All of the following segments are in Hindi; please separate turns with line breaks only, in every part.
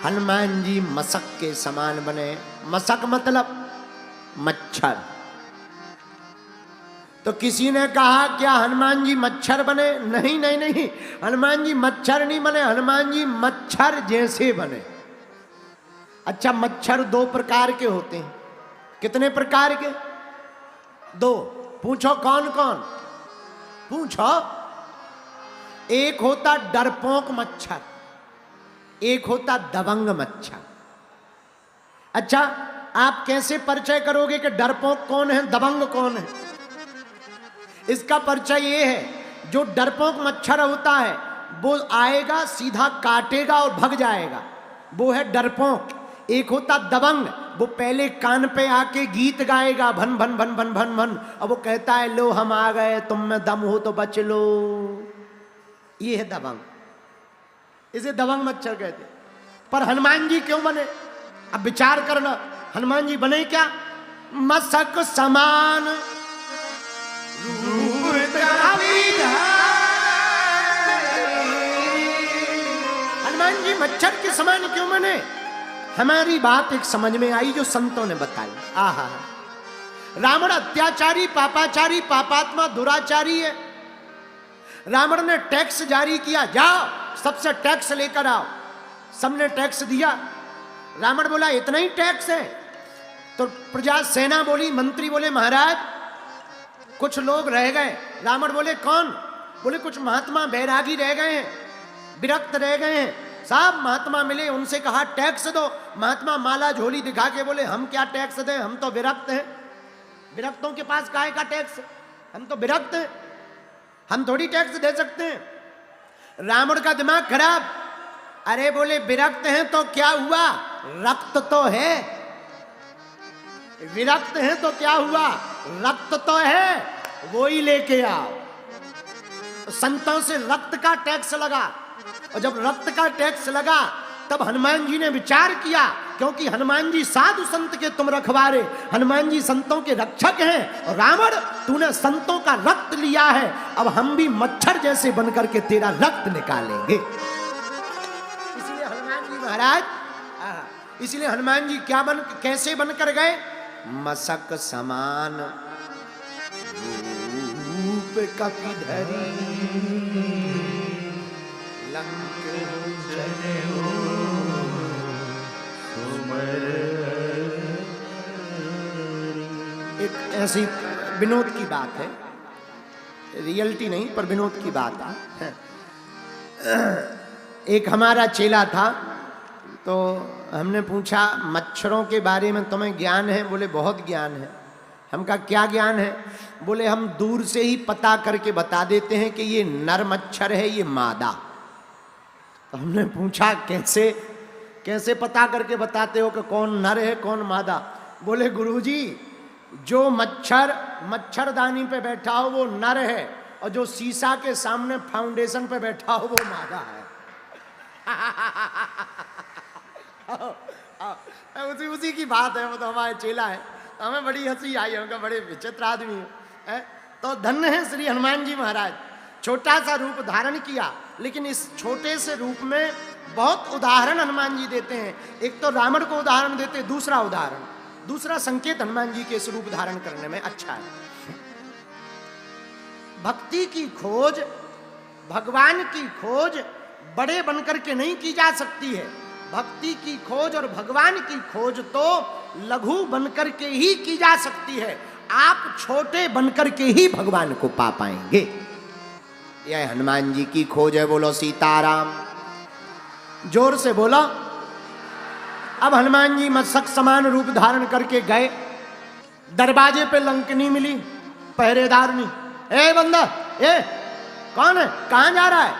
हनुमान जी मशक के समान बने। मशक मतलब मच्छर। तो किसी ने कहा क्या हनुमान जी मच्छर बने? नहीं नहीं नहीं, हनुमान जी मच्छर नहीं बने, हनुमान जी मच्छर जैसे बने। अच्छा, मच्छर दो प्रकार के होते हैं। कितने प्रकार के? दो। पूछो कौन कौन? पूछो। एक होता डरपोक मच्छर, एक होता दबंग मच्छर। अच्छा, आप कैसे परिचय करोगे कि डरपोक कौन है, दबंग कौन है? इसका परिचय ये है, जो डरपोक मच्छर होता है वो आएगा सीधा काटेगा और भग जाएगा, वो है डरपोक। एक होता दबंग, वो पहले कान पे आके गीत गाएगा, भन भन भन भन भन भन, और वो कहता है लो हम आ गए, तुम में दम हो तो बच लो। ये है दबंग, इसे दबंग मच्छर कहते। पर हनुमान जी क्यों बने? अब विचार करना, हनुमान जी बने क्या? मशक समान हनुमान जी मच्छर के समान क्यों बने? हमारी बात एक समझ में आई जो संतों ने बताई। आहा, रावण अत्याचारी, पापाचारी, पापात्मा, दुराचारी है। रावण ने टैक्स जारी किया, जाओ सबसे टैक्स लेकर आओ। सबने टैक्स दिया। रावण बोला इतना ही टैक्स है? तो प्रजा सेना बोली, मंत्री बोले महाराज कुछ लोग रह गए। रावण बोले कौन? बोले कुछ महात्मा बैरागी रह गए हैं, विरक्त रह गए हैं। सब महात्मा मिले, उनसे कहा टैक्स दो। महात्मा माला झोली दिखा के बोले हम क्या टैक्स दें, हम तो विरक्त हैं। विरक्तों के पास काहे का टैक्स? हम तो विरक्त हैं, हम थोड़ी टैक्स दे सकते हैं। रावण का दिमाग खराब। अरे बोले विरक्त हैं तो क्या हुआ, रक्त तो है। विरक्त हैं तो क्या हुआ, रक्त तो है, वो ही लेके आओ। तो संतों से रक्त का टैक्स लगा, और जब रक्त का टैक्स लगा तब हनुमान जी ने विचार किया, क्योंकि हनुमान जी साधु संत के तुम रखवारे, हनुमान जी संतों के रक्षक हैं। और रावण तूने संतों का रक्त लिया है, अब हम भी मच्छर जैसे बनकर के तेरा रक्त निकालेंगे। इसलिए हनुमान जी महाराज, इसलिए हनुमान जी क्या कैसे बनकर गए? मशक समान रूप कपिधरी, एक ऐसी विनोद की बात है, रियलिटी नहीं पर विनोद की बात है। एक हमारा चेला था, तो हमने पूछा मच्छरों के बारे में तुम्हें ज्ञान है? बोले बहुत ज्ञान है। हम कहा क्या ज्ञान है? बोले हम दूर से ही पता करके बता देते हैं कि ये नर मच्छर है, ये मादा। तो हमने पूछा कैसे कैसे पता करके बताते हो कि कौन नर है कौन मादा? बोले गुरुजी जो मच्छर मच्छरदानी पे बैठा हो वो नर है, और जो शीशा के सामने फाउंडेशन पे बैठा हो वो मादा है। उसी की बात है, वो तो हमारे चेला है। हमें बड़ी हंसी आई, उनका बड़े विचित्र आदमी है। तो धन्य है श्री हनुमान जी महाराज, छोटा सा रूप धारण किया, लेकिन इस छोटे से रूप में बहुत उदाहरण हनुमान जी देते हैं। एक तो रावण को उदाहरण देते, दूसरा उदाहरण, दूसरा संकेत हनुमान जी के इस रूप धारण करने में अच्छा है। भक्ति की खोज, भगवान की खोज बड़े बनकर के नहीं की जा सकती है। भक्ति की खोज और भगवान की खोज तो लघु बनकर के ही की जा सकती है। आप छोटे बनकर के ही भगवान को पा पाएंगे। यह हनुमान जी की खोज है। बोलो सीताराम, जोर से बोलो। अब हनुमान जी मशक समान रूप धारण करके गए। दरवाजे पे लंकनी मिली, पहरेदार नहीं। ए बंदा, ए कौन है, कहां जा रहा है?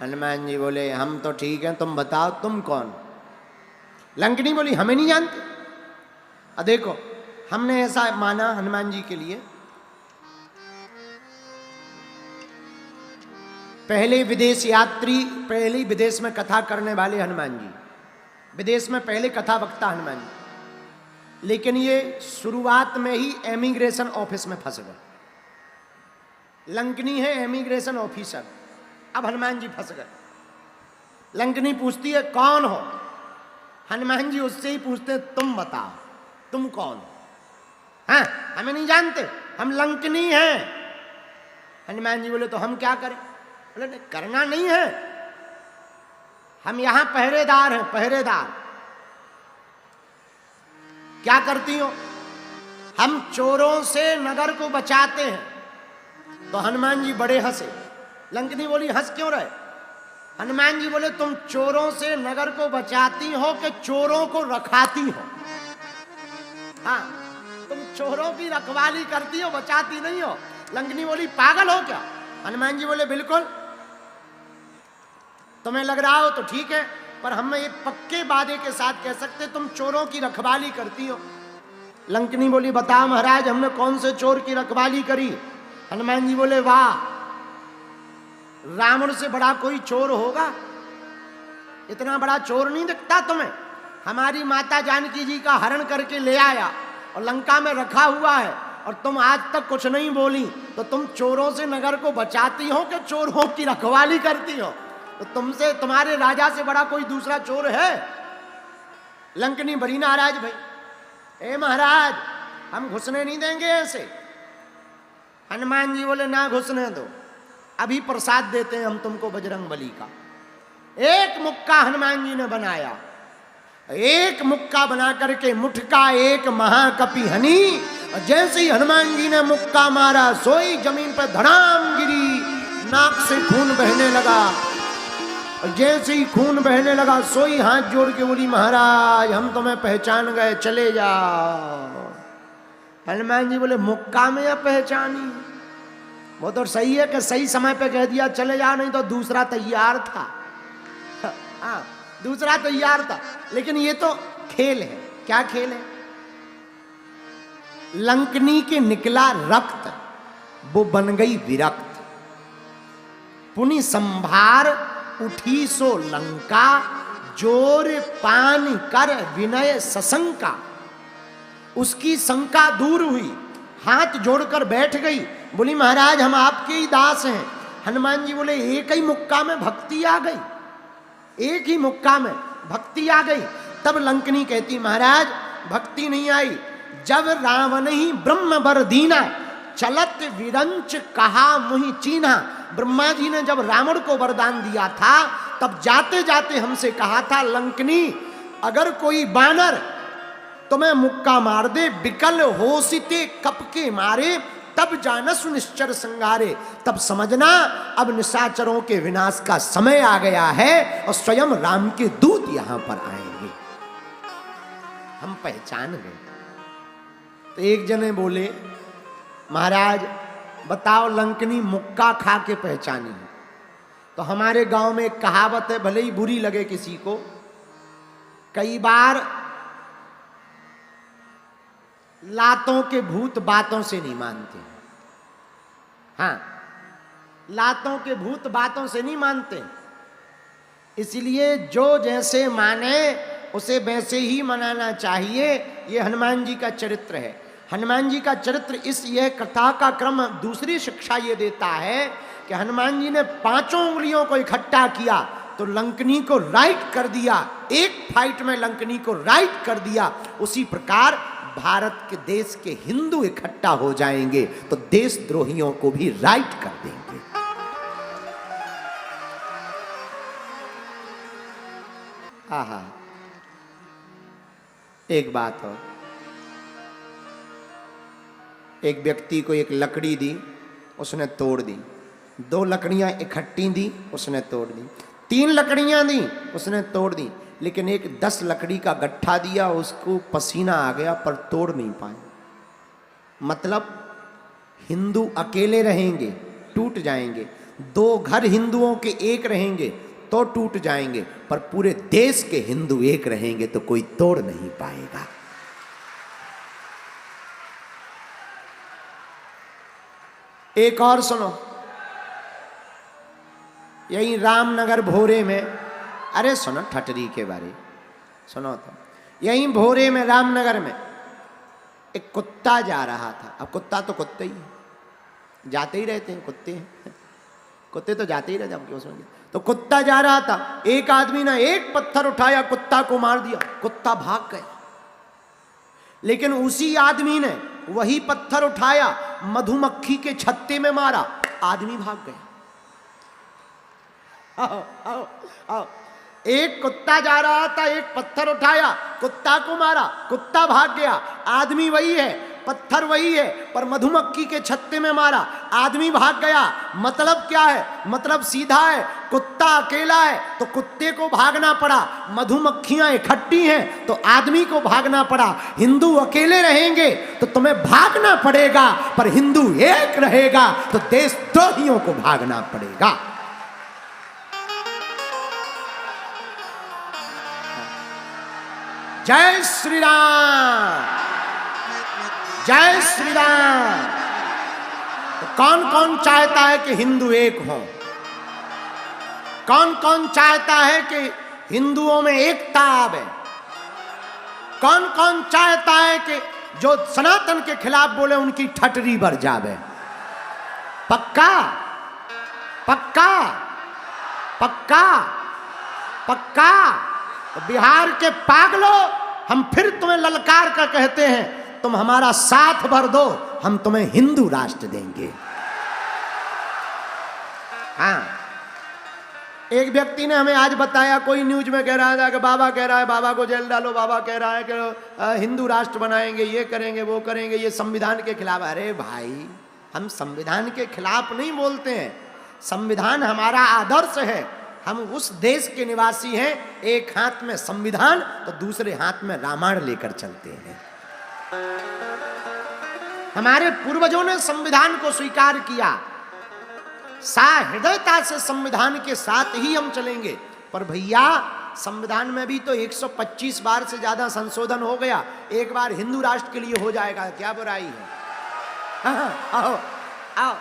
हनुमान जी बोले हम तो ठीक हैं, तुम बताओ तुम कौन? लंकनी बोली हमें नहीं जानते। देखो हमने ऐसा माना हनुमान जी के लिए, पहले विदेश यात्री, पहले विदेश में कथा करने वाले हनुमान जी, विदेश में पहले कथा वक्ता हनुमान जी, लेकिन ये शुरुआत में ही एमिग्रेशन ऑफिस में फंस गए। लंकनी है एमिग्रेशन ऑफिसर, अब हनुमान जी फंस गए। लंकनी पूछती है कौन हो? हनुमान जी उससे ही पूछते तुम बताओ तुम कौन हो? हाँ, हमें नहीं जानते, हम लंकनी हैं। हनुमान जी बोले तो हम क्या करें? बोले नहीं, करना नहीं है, हम यहां पहरेदार हैं, पहरेदार। क्या करती हो? हम चोरों से नगर को बचाते हैं। तो हनुमान जी बड़े हंसे। लंकनी बोली हंस क्यों रहे? हनुमान जी बोले तुम चोरों से नगर को बचाती हो कि चोरों को रखाती हो? हाँ, तुम चोरों की रखवाली करती हो, बचाती नहीं हो। लंकनी बोली पागल हो क्या? हनुमान जी बोले बिल्कुल, तुम्हें लग रहा हो तो ठीक है, पर हम एक पक्के वादे के साथ कह सकते तुम चोरों की रखवाली करती हो। लंकनी बोली बताओ महाराज हमने कौन से चोर की रखवाली करी? हनुमान जी बोले वाह, रावण से बड़ा कोई चोर होगा? इतना बड़ा चोर नहीं दिखता तुम्हें? हमारी माता जानकी जी का हरण करके ले आया और लंका में रखा हुआ है और तुम आज तक कुछ नहीं बोली, तो तुम चोरों से नगर को बचाती हो कि चोरों की रखवाली करती हो? तो तुमसे, तुम्हारे राजा से बड़ा कोई दूसरा चोर है? लंकनी बड़ी नाराज भाई, ए महाराज हम घुसने नहीं देंगे ऐसे। हनुमान जी बोले ना घुसने दो, अभी प्रसाद देते हैं हम तुमको बजरंग बली का। एक मुक्का हनुमान जी ने बनाया, एक मुक्का बना करके मुठका एक महाकपि हनी, जैसे ही हनुमान जी ने मुक्का मारा सोई जमीन पर धड़ाम गिरी, नाक से खून बहने लगा। जैसे ही खून बहने लगा सोई हाथ जोड़ के बोली महाराज हम तुम्हें पहचान गए, चले जाओ। हनुमान जी बोले मुक्का में या पहचानी? वो तो सही है कि सही समय पे कह दिया चले जाओ, नहीं तो दूसरा तैयार था। हाँ, दूसरा तैयार था, लेकिन ये तो खेल है। क्या खेल है? लंकनी के निकला रक्त, वो बन गई विरक्त। पुनि संभार उठी सो लंका, जोर पान कर विनय सशंका। उसकी शंका दूर हुई, हाथ जोड़कर बैठ गई, बोली महाराज हम आपके ही दास हैं। हनुमान जी बोले एक ही मुक्का में भक्ति आ गई, एक ही मुक्का में भक्ति आ गई। तब लंकनी कहती महाराज भक्ति नहीं आई, जब रावण ही ब्रह्म बर दीना, चलत विरंच कहा मुहि चीन्हा। ब्रह्मा जी ने जब रावण को वरदान दिया था तब जाते जाते हमसे कहा था लंकनी अगर कोई बानर तुम्हें मुक्का मार दे, बिकल होसिते कप के मारे, तब जानस निश्चर संगारे। तब समझना अब निशाचरों के विनाश का समय आ गया है और स्वयं राम के दूत यहां पर आएंगे। हम पहचान गए। तो एक जने बोले महाराज बताओ लंकनी मुक्का खा के पहचानी। तो हमारे गांव में एक कहावत है, भले ही बुरी लगे किसी को, कई बार लातों के भूत बातों से नहीं मानते। हाँ, लातों के भूत बातों से नहीं मानते, इसलिए जो जैसे माने उसे वैसे ही मनाना चाहिए। ये हनुमान जी का चरित्र है। हनुमान जी का चरित्र इस यह कथा का क्रम दूसरी शिक्षा ये देता है कि हनुमान जी ने पांचों उंगलियों को इकट्ठा किया तो लंकनी को राइट कर दिया, एक फाइट में लंकनी को राइट कर दिया। उसी प्रकार भारत के देश के हिंदू इकट्ठा हो जाएंगे तो देशद्रोहियों को भी राइट कर देंगे। आहा, एक बात और, एक व्यक्ति को एक लकड़ी दी, उसने तोड़ दी। दो लकड़ियां इकट्ठी दी, उसने तोड़ दी। तीन लकड़ियां दी, उसने तोड़ दी। लेकिन एक 10 लकड़ी का गट्ठा दिया, उसको पसीना आ गया पर तोड़ नहीं पाए। मतलब हिंदू अकेले रहेंगे टूट जाएंगे, दो घर हिंदुओं के एक रहेंगे तो टूट जाएंगे, पर पूरे देश के हिंदू एक रहेंगे तो कोई तोड़ नहीं पाएगा। एक और सुनो, यही रामनगर भोरे में, अरे सुनो ठटरी के बारे सुनो तो, यही भोरे में रामनगर में एक कुत्ता जा रहा था। अब कुत्ता तो कुत्ते ही जाते ही रहते हैं, कुत्ते हैं, कुत्ते तो जाते ही रहते हैं उसमें। तो कुत्ता जा रहा था, एक आदमी ने एक पत्थर उठाया, कुत्ता को मार दिया, कुत्ता भाग गया। लेकिन उसी आदमी ने वही पत्थर उठाया, मधुमक्खी के छत्ते में मारा, आदमी भाग गया। आओ, आओ, आओ। एक कुत्ता जा रहा था, एक पत्थर उठाया, कुत्ता को मारा, कुत्ता भाग गया, आदमी वही है, पत्थर वही है, पर मधुमक्खी के छत्ते में मारा, आदमी भाग गया। मतलब क्या है? मतलब सीधा है, कुत्ता अकेला है तो कुत्ते को भागना पड़ा, मधुमक्खियां इकट्ठी हैं तो आदमी को भागना पड़ा। हिंदू अकेले रहेंगे तो तुम्हें भागना पड़ेगा, पर हिंदू एक रहेगा तो देशद्रोहियों को भागना पड़ेगा। जय श्री राम, जय श्री राम। तो कौन कौन चाहता है कि हिंदू एक हो? कौन कौन चाहता है कि हिंदुओं में एकता आवे? कौन कौन चाहता है कि जो सनातन के खिलाफ बोले उनकी ठटरी भर जावे? पक्का पक्का पक्का पक्का। तो बिहार के पागलों, हम फिर तुम्हें ललकार कर कहते हैं, तुम हमारा साथ भर दो, हम तुम्हें हिंदू राष्ट्र देंगे। हाँ, एक व्यक्ति ने हमें आज बताया, कोई न्यूज में कह रहा था कि बाबा कह रहा है बाबा को जेल डालो, बाबा कह रहा है कि हिंदू राष्ट्र बनाएंगे, ये करेंगे वो करेंगे, ये संविधान के खिलाफ। अरे भाई, हम संविधान के खिलाफ नहीं बोलते हैं, संविधान हमारा आदर्श है। हम उस देश के निवासी हैं, एक हाथ में संविधान तो दूसरे हाथ में रामायण लेकर चलते हैं। हमारे पूर्वजों ने संविधान को स्वीकार किया, सहृदयता से संविधान के साथ ही हम चलेंगे। पर भैया, संविधान में भी तो 125 बार से ज्यादा संशोधन हो गया, एक बार हिंदू राष्ट्र के लिए हो जाएगा, क्या बुराई है? आओ आओ,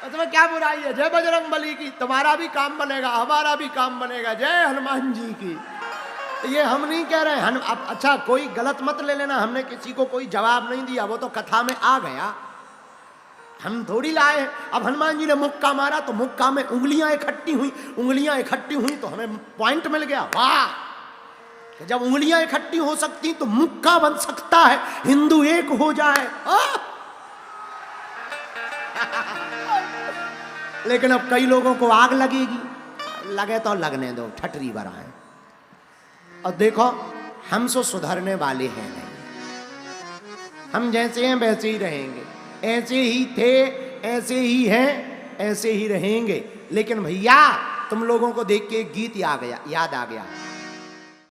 तुम्हें क्या बुराई है? जय बजरंग बली की, तुम्हारा भी काम बनेगा, हमारा भी काम बनेगा। जय हनुमान जी की। ये हम नहीं कह रहे हैं। अब अच्छा, कोई गलत मत ले लेना, हमने किसी को कोई जवाब नहीं दिया, वो तो कथा में आ गया, हम थोड़ी लाए। अब हनुमान जी ने मुक्का मारा तो मुक्का में उंगलियां इकट्ठी हुई, उंगलियां इकट्ठी हुई तो हमें पॉइंट मिल गया। वाह, जब उंगलियां इकट्ठी हो सकती तो मुक्का बन सकता है, हिंदू एक हो जाए। लेकिन अब कई लोगों को आग लगेगी, लगे तो लगने दो, ठटरी भरा है। और देखो, हम सो सुधरने वाले हैं नहीं, हम जैसे हैं वैसे ही रहेंगे, ऐसे ही थे ऐसे ही हैं ऐसे ही रहेंगे। लेकिन भैया, तुम लोगों को देख के एक गीत याद आ गया।